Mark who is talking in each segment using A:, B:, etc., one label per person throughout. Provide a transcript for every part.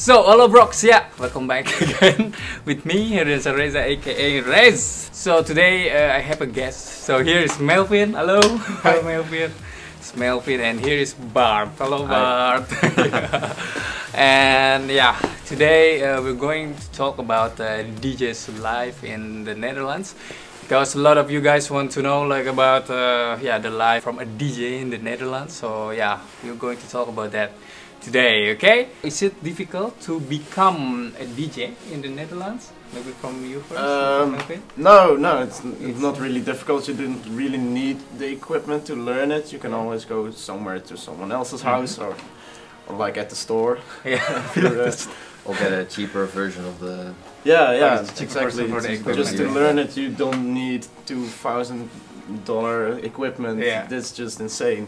A: So, hello Brox, yeah, welcome back again with me. Here is Reza aka Rez. So today I have a guest. So here is Melvin. Hello. Hi Melvin. It's Melvin, and here is Bart. Hello Bart. And yeah, today we're going to talk about DJ's life in the Netherlands. Because a lot of you guys want to know like about the life from a DJ in the Netherlands. So yeah, we're going to talk about that today, okay? Is it difficult to become a DJ in the Netherlands? Maybe from you first?
B: No, it's not really difficult. You don't really need the equipment to learn it. You can always go somewhere to someone else's house or like at the store.
A: Yeah.
C: Or get a cheaper version of the...
B: Yeah,
A: exactly.
B: Just to learn it, you don't need $2,000 equipment.
A: Yeah.
B: That's just insane.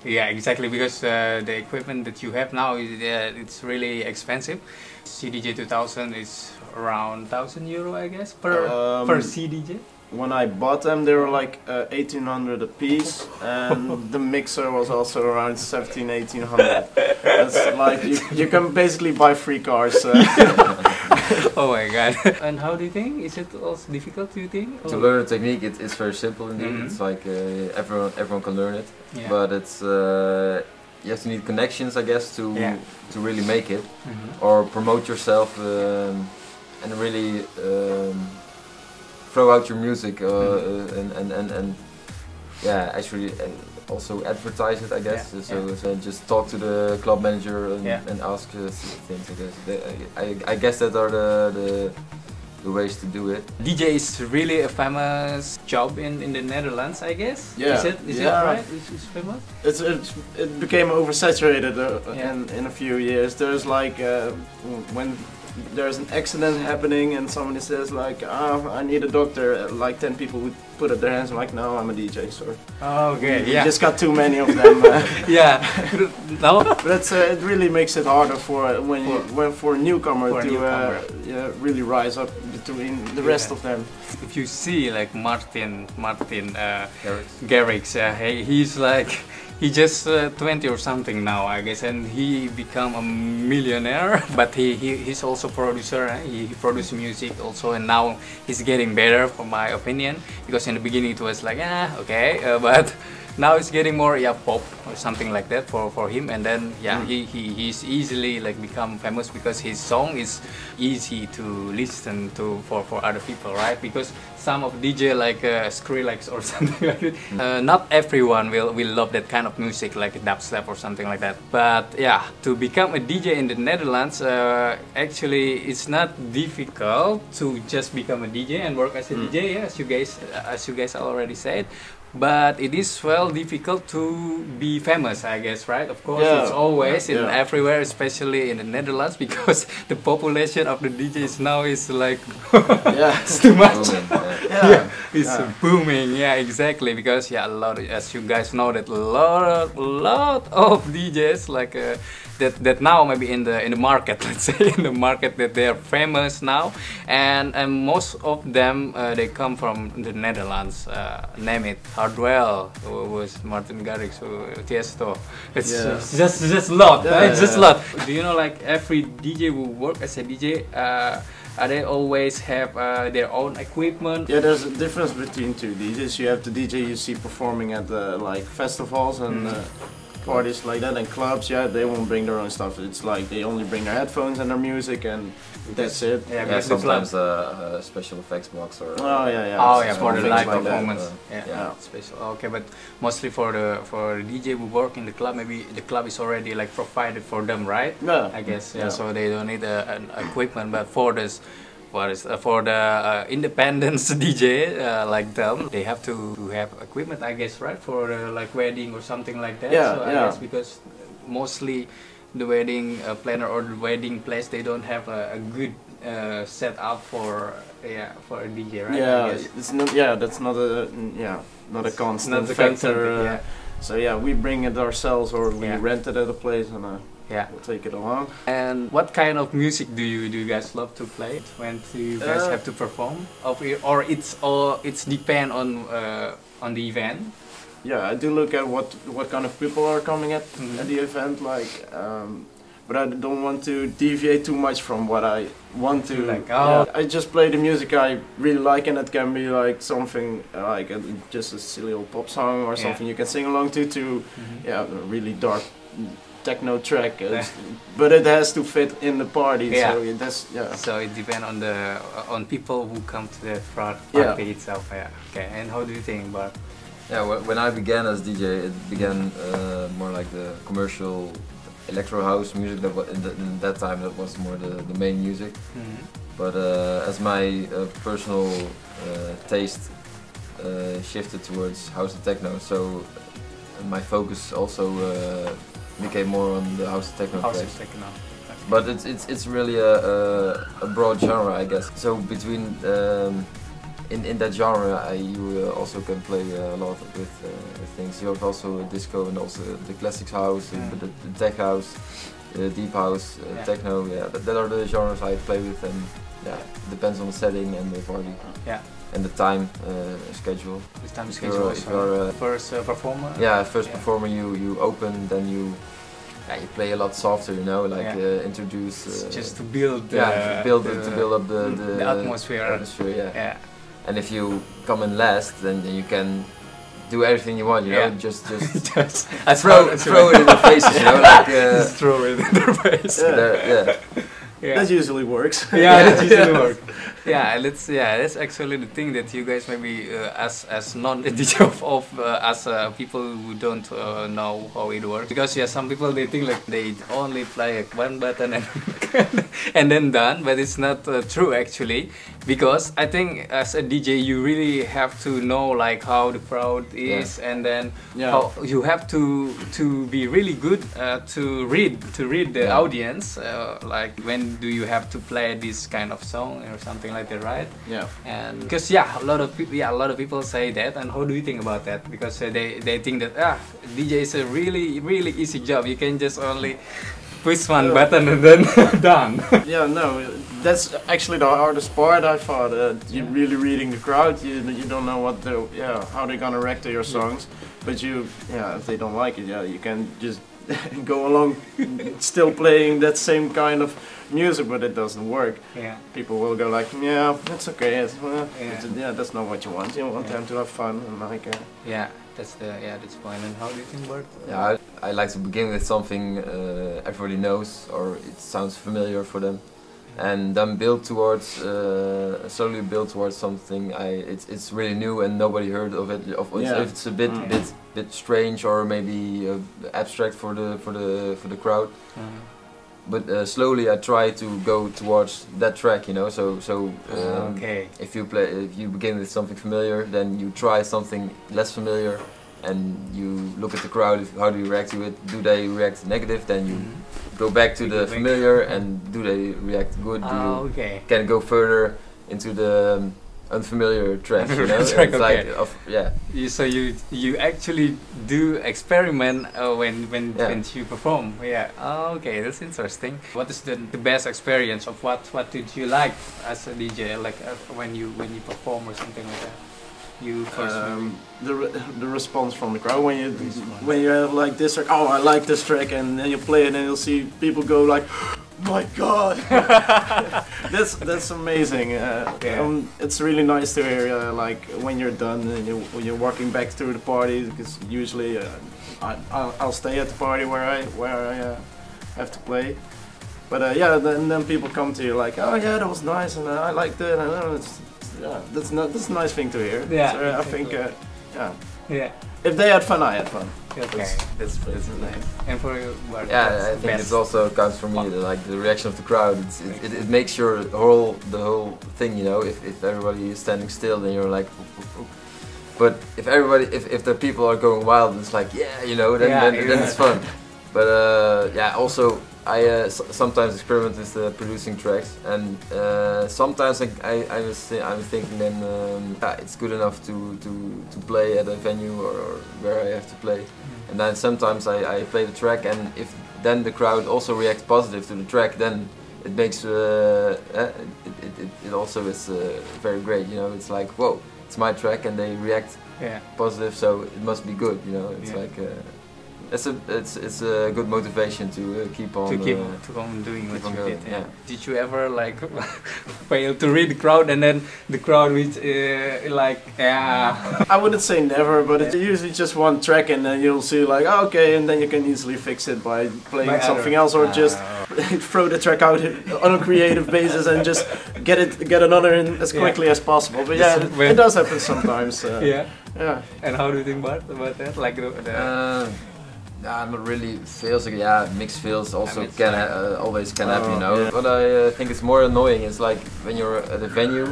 A: Yeah, exactly, because the equipment that you have now is it's really expensive. CDJ 2000 is around €1,000, I guess, per CDJ.
B: When I bought them, they were like 1,800 a piece, and the mixer was also around 1,800. That's like you can basically buy 3 cars.
A: Oh my god! And how do you think? Is it also difficult? Do you think?
C: To learn the technique, it's very simple indeed. It's like everyone can learn it, but it's you have to need connections, I guess, to really make it, or promote yourself and really throw out your music and actually also advertise it, I guess. So just talk to the club manager and ask things. I guess that are the ways to do it.
A: DJ is really a famous job in the Netherlands, I guess.
B: Yeah.
A: Is it right? It's famous.
B: It became oversaturated in a few years. There's like when there's an accident happening and somebody says like, I need a doctor, like 10 people would put up their hands and like, no, I'm a DJ, so
A: okay,
B: you just got too many of them.
A: Yeah. No?
B: But it really makes it harder for for a newcomer to really rise up between the rest of them.
A: If you see like Martin Garrix, he's like, he's just 20 or something now, I guess, and he become a millionaire. But he's also producer. He produces music also, and now he's getting better, for my opinion. Because in the beginning it was like okay, but now it's getting more pop or something like that for him. And then he's easily like become famous because his song is easy to listen to for other people, right? Because some of DJ like Skrillex or something like that, not everyone will love that kind of music like dubstep or something like that. But yeah, to become a DJ in the Netherlands, actually it's not difficult to just become a DJ and work as a DJ, as you guys already said. But it is difficult to be famous, I guess, right? Of course, it's always in everywhere, especially in the Netherlands, because the population of the DJs now is like it's too much. It's booming. Yeah, exactly. Because a lot, as you guys know, that a lot of DJs like that now maybe in the market, let's say in the market, that they are famous now, and most of them they come from the Netherlands. Name it. Hardwell, who was Martin Garrix, Tiesto. It's just a lot. It's just a lot. Do you know, like every DJ who work as a DJ, they always have their own equipment? Yeah,
B: there's a difference between two DJs. You have the DJ you see performing at like festivals and parties like that, and clubs. They won't bring their own stuff. It's like they only bring their headphones and their music, and that's it.
C: Sometimes a special effects box or
A: for the live performance. Special. Okay, but mostly for the DJ who work in the club, maybe the club is already like provided for them, right? I guess. So they don't need an equipment, but for this. For the independence DJ like them, they have to have equipment, I guess, right? For like wedding or something like that. I guess because mostly the wedding planner or the wedding place, they don't have a good setup for a DJ, right?
B: It's not. That's not a constant factor. So we bring it ourselves, or we rent it at a place and. We'll take it along.
A: And what kind of music do you guys love to play when you guys have to perform? Or it's depend on the event?
B: I do look at what kind of people are coming at the event. Like but I don't want to deviate too much from what I want to.
A: Like, oh.
B: I just play the music I really like, and it can be like something like just a silly old pop song or something you can sing along to yeah, a really dark techno track, but it has to fit in the party. So that's
A: So it depends on the people who come to the party itself. Yeah. Okay. And how do you think about?
C: Yeah, when I began as DJ, it began more like the commercial electro house music. That was, in that time, that was more the main music. But as my personal taste shifted towards house and techno, so my focus also became more on the house and techno tracks. But it's really a broad genre, I guess. So between in that genre, you also can play a lot with things. You have also disco and also the classics house, the tech house, deep house, techno. Yeah, that are the genres I play with, and yeah, it depends on the setting and the party.
A: Yeah.
C: And the time schedule.
A: The time schedule. If you're first performer.
C: Yeah, first performer. You open, then you play a lot softer, you know, like introduce.
A: Just to build.
C: To build up the
A: atmosphere.
C: Yeah. And if you come in last, then you can do everything you want, you know, just throw it in their faces, you know, like
A: just throw it in their face.
B: That usually works.
A: Yeah, that usually works. Yeah, that's actually the thing that you guys maybe as non-DJ of as people who don't know how it works, because some people they think like they only play one button and and then done, but it's not true actually, because I think as a DJ you really have to know like how the crowd is, and then how you have to be really good to read the audience, like when do you have to play this kind of song or something like that, right?
B: Yeah.
A: And because a lot of people say that, and how do you think about that? Because they think that DJ is a really easy job. You can just only push one button and then done.
B: Yeah, no, that's actually the hardest part. I thought you're really reading the crowd. You don't know what how they're gonna react to your songs, but if they don't like it, you can just go along still playing that same kind of music, but it doesn't work. People will go like, it's okay, that's not what you want. You want them to have fun and like
A: that's the point. And how do you think, Bart?
C: Yeah, I like to begin with something everybody knows or it sounds familiar for them, and then build towards slowly build towards something it's really new and nobody heard of it. If it's a bit strange or maybe abstract for the crowd. But slowly I try to go towards that track, you know. If you begin with something familiar, then you try something less familiar, and you look at the crowd. How do you react to it? Do they react negative? Then you go back to the familiar, and do they react good? Can go further into the unfamiliar track, you know?
A: So you actually do experiment when you perform. Okay, that's interesting. What is the best experience of what did you like as a DJ, like when you perform or something like that? You first
B: the response from the crowd when you have like this, like, I like this track, and then you play it and you'll see people go like, my God, that's amazing. It's really nice to hear like when you're done and you're walking back through the party, because usually I'll stay at the party where I have to play. But then people come to you like, oh yeah, that was nice, and I liked it. And that's a nice thing to hear. I think if they had fun, I had fun.
A: Okay, that's nice. And for you, Bart,
C: I think it also counts for me. Like the reaction of the crowd, it makes the whole thing. You know, if everybody is standing still, then you're like. But if the people are going wild, it's like you know, then it's fun. But also I sometimes experiment with producing tracks, and sometimes I'm thinking then it's good enough to play at a venue or where I have to play, and then sometimes I play the track, and if then the crowd also reacts positive to the track, then it makes it also is very great. You know, it's like, whoa, it's my track and they react positive, so it must be good. You know, it's like. it's a good motivation to keep on
A: doing what you did.
C: Yeah.
A: Did you ever like fail to read the crowd and then the crowd which like
B: I wouldn't say never, but it's usually just one track and then you'll see like okay, and then you can easily fix it by playing something else or just throw the track out on a creative basis and just get another in as quickly as possible. But yeah, it does happen sometimes.
A: Yeah.
B: Yeah.
A: And how do you think about that? Like
C: not really fails. Like, yeah, mixed feels also always can happen, you know.
B: Yeah.
C: What I think is more annoying is like when you're at a venue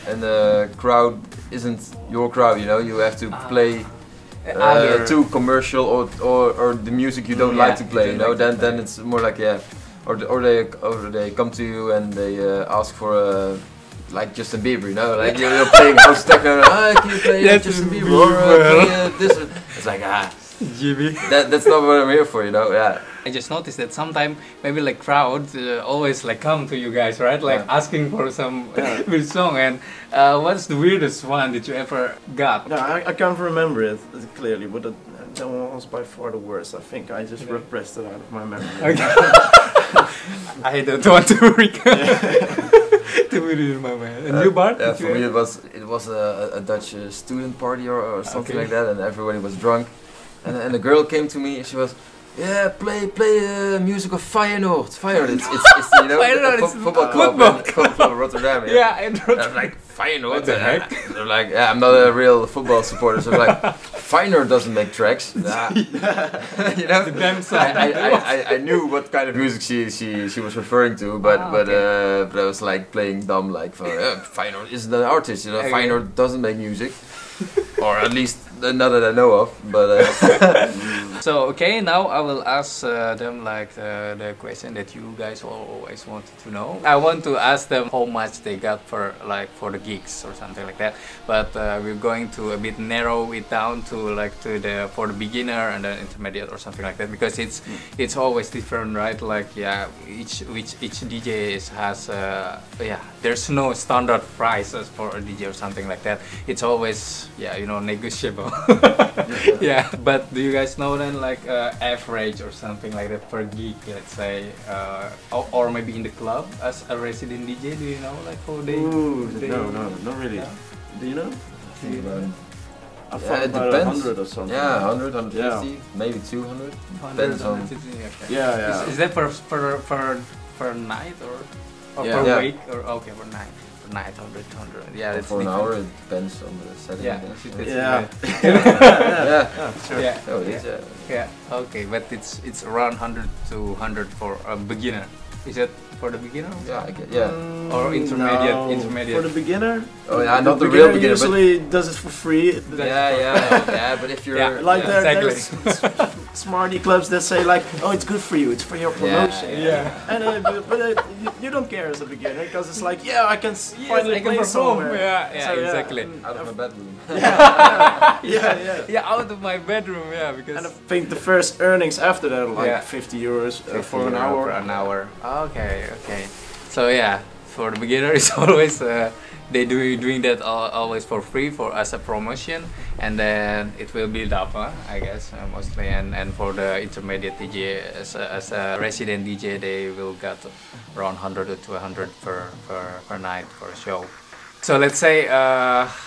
C: and the crowd isn't your crowd, you know. You have to play too commercial or the music you don't like to play, you know. Then it's more like or they come to you and they ask for like Justin Bieber, you know, like you're playing house techno. Can you play Justin Bieber or this? It's like
A: Jimmy.
C: That's not what I'm here for, you know. Yeah.
A: I just noticed that sometimes maybe like crowds always like come to you guys, right? Like asking for some weird song. And what's the weirdest one that you ever got?
B: No, I can't remember it clearly, but that one was by far the worst. I think I just repressed it out of my memory.
A: Okay. I don't want to recall. To put it in my mind. And you, Bart?
C: Yeah, for me it was a Dutch student party or something like that, and everybody was drunk. And a girl came to me and she was, yeah, play music of Feyenoord. Feyenoord, it's you know,
A: Feyenoord,
C: a football club in Rotterdam.
A: Yeah, in Rotterdam.
C: I'm like, Feyenoord?
A: What the heck?
C: They're like, yeah, I'm not a real football supporter, so I'm like, Feyenoord doesn't make tracks. Nah. You know,
A: the damn side.
C: I knew what kind of music she was referring to, but I was like playing dumb, like Feyenoord isn't an artist, you know. Feyenoord doesn't make music, or at least not that I know of. But
A: so okay, now I will ask them like the question that you guys always wanted to know. I want to ask them how much they got for the gigs or something like that. But we're going to a bit narrow it down to like for the beginner and the intermediate or something like that, because it's always different, right? Like each DJ has there's no standard prices for a DJ or something like that. It's always negotiable. Yeah, but do you guys know then like average or something like that per gig, let's say, or maybe in the club as a resident DJ? Do you know like how they?
B: No, not really.
A: Yeah.
B: Do you know? I thought
C: it
B: about
C: depends.
B: 100 or something.
C: Yeah, 100, 150, maybe 200. Depends on.
A: Okay.
B: Yeah.
A: Is that per night or per week or okay per night? 100. Yeah,
C: for an hour, it depends on the setting.
A: Yeah.
B: Sure.
A: Yeah. Okay, but it's around 100 to 100 for a beginner. Is it for the beginner?
C: Yeah, I get. Yeah.
A: Or intermediate.
B: For the beginner?
C: Oh yeah, not the real beginner.
B: Usually does it for free.
C: Yeah. But if you're
B: like there's smarty clubs that say like, oh, it's good for you, it's for your promotion. And but you don't care as a beginner because it's like, I can finally play somewhere.
A: Exactly.
C: Out of my bedroom.
A: Out of my bedroom. Because.
B: And I think the first earnings after that are like 50 euros for an hour.
A: Okay. So for the beginner, it's always they doing that always for free as a promotion, and then it will build up, I guess mostly. And for the intermediate DJ as a resident DJ, they will get around 100 to 200 per night for a show. So let's say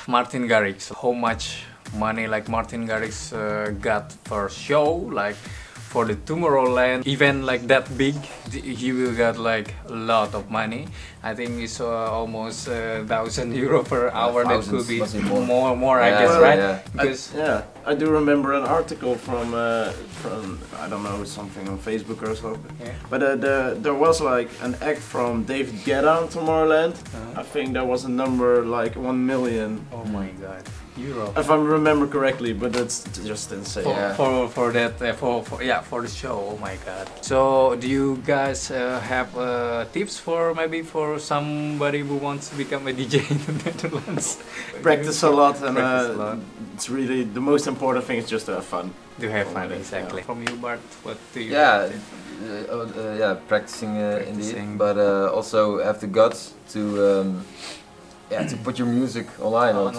A: Martin Garrix, how much money like Martin Garrix got per show, like. For the Tomorrowland event like that big, he will get like a lot of money. I think it's almost €1,000 per hour. That could be more, I guess, right?
B: Yeah. Because I do remember an article from I don't know, something on Facebook or something. Yeah. But there was like an act from David Guetta on Tomorrowland. I think there was a number like 1 million.
A: Oh my God. Euro.
B: If I remember correctly, but that's just insane.
A: For the show. Oh my God. So do you guys have tips for maybe for somebody who wants to become a DJ in the Netherlands?
B: Practice a lot, and it's really the most important thing is just to have fun.
A: To have fun, exactly. From you, Bart, what do you?
C: Practicing indeed, but also have the guts to. To put your music online, or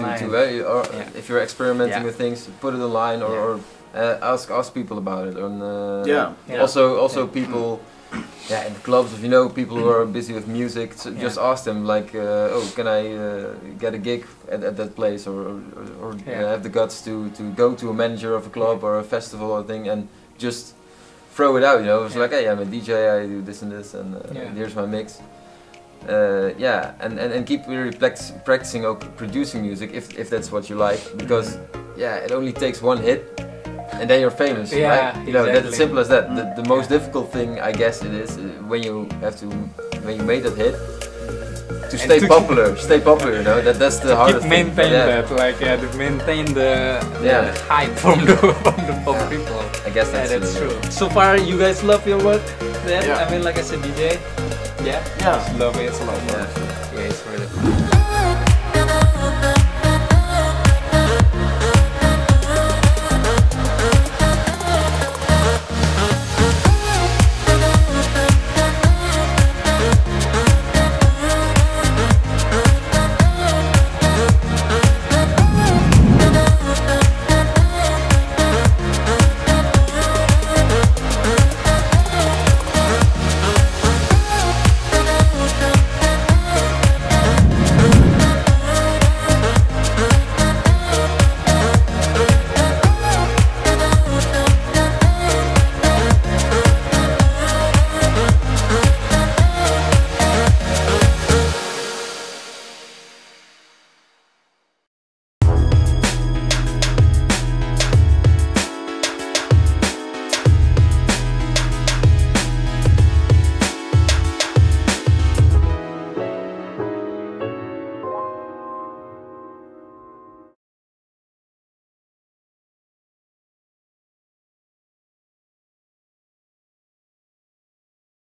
C: if you're experimenting with things, put it online, or ask people about it.
B: Yeah.
C: Also people. Yeah, in the clubs, if you know people who are busy with music, so just ask them like, oh, can I get a gig at that place, or have the guts to go to a manager of a club or a festival or thing, and just throw it out, you know. It's like, hey, I'm a DJ, I do this and this, and here's my mix. And keep really practicing producing music if that's what you like, because it only takes one hit. And then you're famous, right? You know, that's as simple as that. The most difficult thing, I guess, it is when you made that hit, to stay popular. You know, that's the hardest thing.
A: Maintain that, like to maintain the hype from the people.
C: I guess that's
A: true. So far, you guys love your work. Then I mean, like I said, DJ. Yeah. Love it. It's a lot of fun. Yeah, it's really fun.